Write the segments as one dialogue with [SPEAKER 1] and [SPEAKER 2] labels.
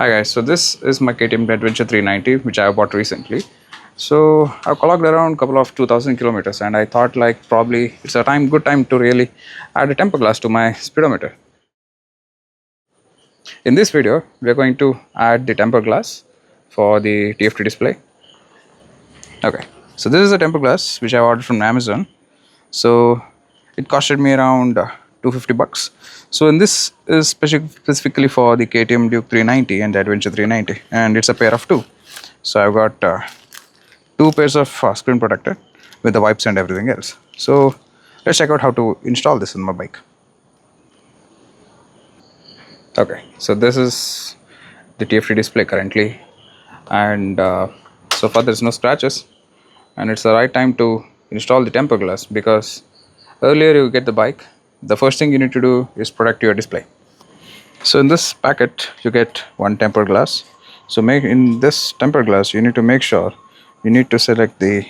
[SPEAKER 1] Hi guys, so this is my KTM Adventure 390 which I bought recently. So I've clocked around a couple of 2000 kilometers and I thought like probably it's a good time to really add a temper glass to my speedometer. In this video we're going to add the temper glass for the TFT display. Okay, so this is a temper glass which I ordered from Amazon. So it costed me around 250 bucks. So in this is specifically for the KTM Duke 390 and the Adventure 390, and it's a pair of two. So I've got two pairs of screen protector with the wipes and everything else. So let's check out how to install this in my bike. Okay, so this is the TFT display currently, and so far there's no scratches, and it's the right time to install the temper glass because earlier you get the bike, the first thing you need to do is protect your display. So in this packet you get one temper glass. So in this temper glass you need to make sure you need to select the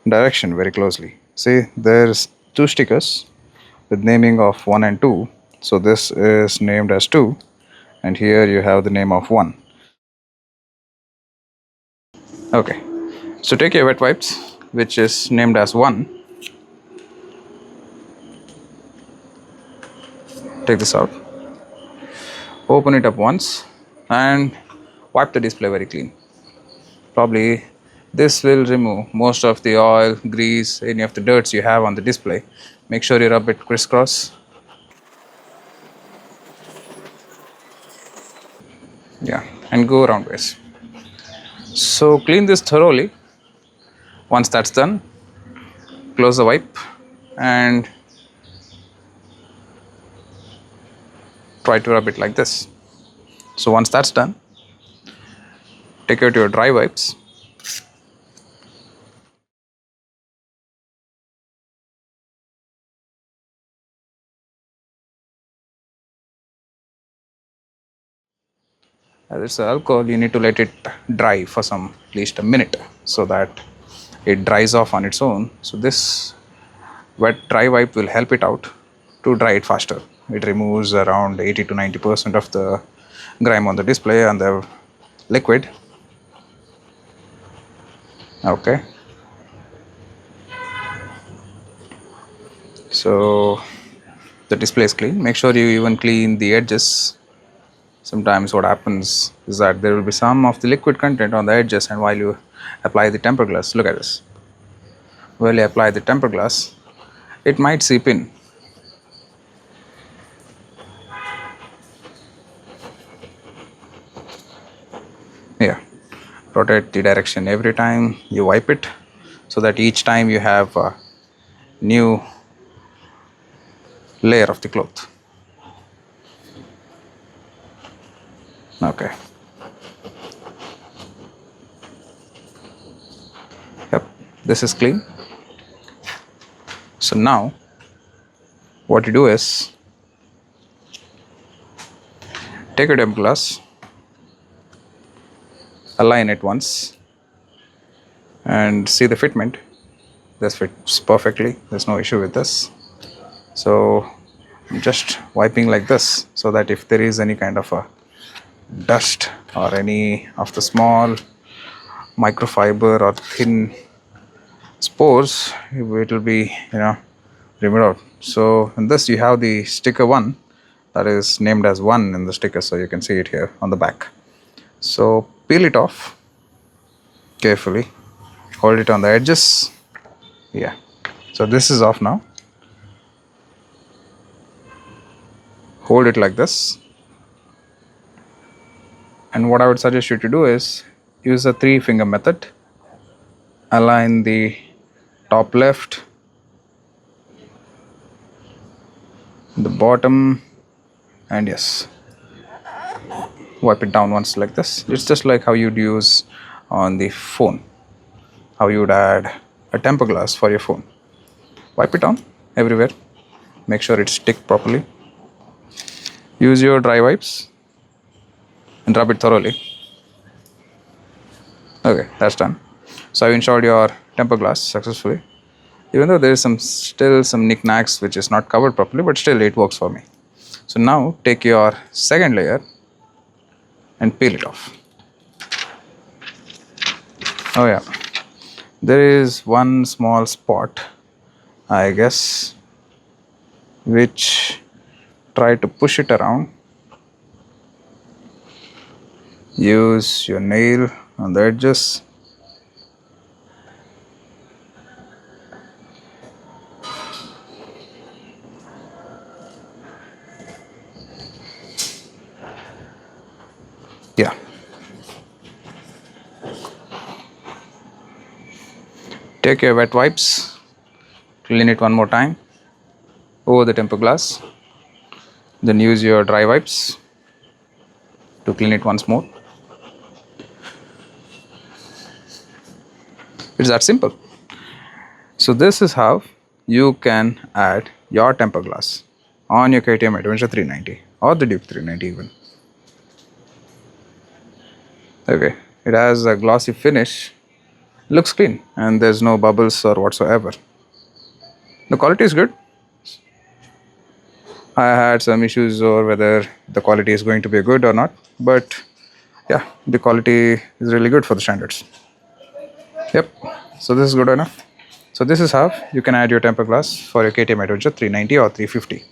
[SPEAKER 1] direction very closely. See, there's two stickers with naming of 1 and 2. So this is named as 2 and here you have the name of 1. Okay, so take your wet wipes which is named as 1. Take this out, open it up once and wipe the display very clean. Probably this will remove most of the oil, grease, any of the dirts you have on the display. Make sure you rub it crisscross. Yeah, and go around ways. So clean this thoroughly. Once that's done, close the wipe and try to rub it like this. So once that's done, take out your dry wipes. As it's alcohol, you need to let it dry for at least a minute so that it dries off on its own. So this wet dry wipe will help it out to dry it faster. It removes around 80 to 90% of the grime on the display and the liquid. Okay, so the display is clean. Make sure you even clean the edges. Sometimes what happens is that there will be some of the liquid content on the edges, and while you apply the temper glass, look at this, while you apply the temper glass, it might seep in. Yeah, rotate the direction every time you wipe it so that each time you have a new layer of the cloth. Okay. Yep, this is clean. So now what you do is take a temper glass, align it once and see the fitment. This fits perfectly, there's no issue with this. So I'm just wiping like this so that if there is any kind of a dust or any of the small microfiber or thin spores, it will be removed out. So in this you have the sticker 1 that is named as 1 in the sticker, so you can see it here on the back. So peel it off carefully, hold it on the edges. Yeah, so this is off now. Hold it like this, and what I would suggest you to do is use the 3-finger method. Align the top left, the bottom, and yes, wipe it down once like this. It's just like how you'd use on the phone, how you would add a temper glass for your phone. Wipe it down everywhere, make sure it's stick properly. Use your dry wipes and rub it thoroughly. Okay, that's done. So I've installed your temper glass successfully, even though there is still some knickknacks which is not covered properly, but still it works for me. So now take your second layer and peel it off. Oh yeah, there is one small spot, I guess, which try to push it around. Use your nail on the edges. Yeah. Take your wet wipes, clean it one more time over the tempered glass. Then use your dry wipes to clean it once more. It's that simple. So this is how you can add your tempered glass on your KTM Adventure 390 or the Duke 390 even. Okay, it has a glossy finish, looks clean, and there's no bubbles or whatsoever. The quality is good. I had some issues over whether the quality is going to be good or not, but yeah, the quality is really good for the standards. Yep, so this is good enough. So this is how you can add your tempered glass for your KTM Adventure 390 or 350.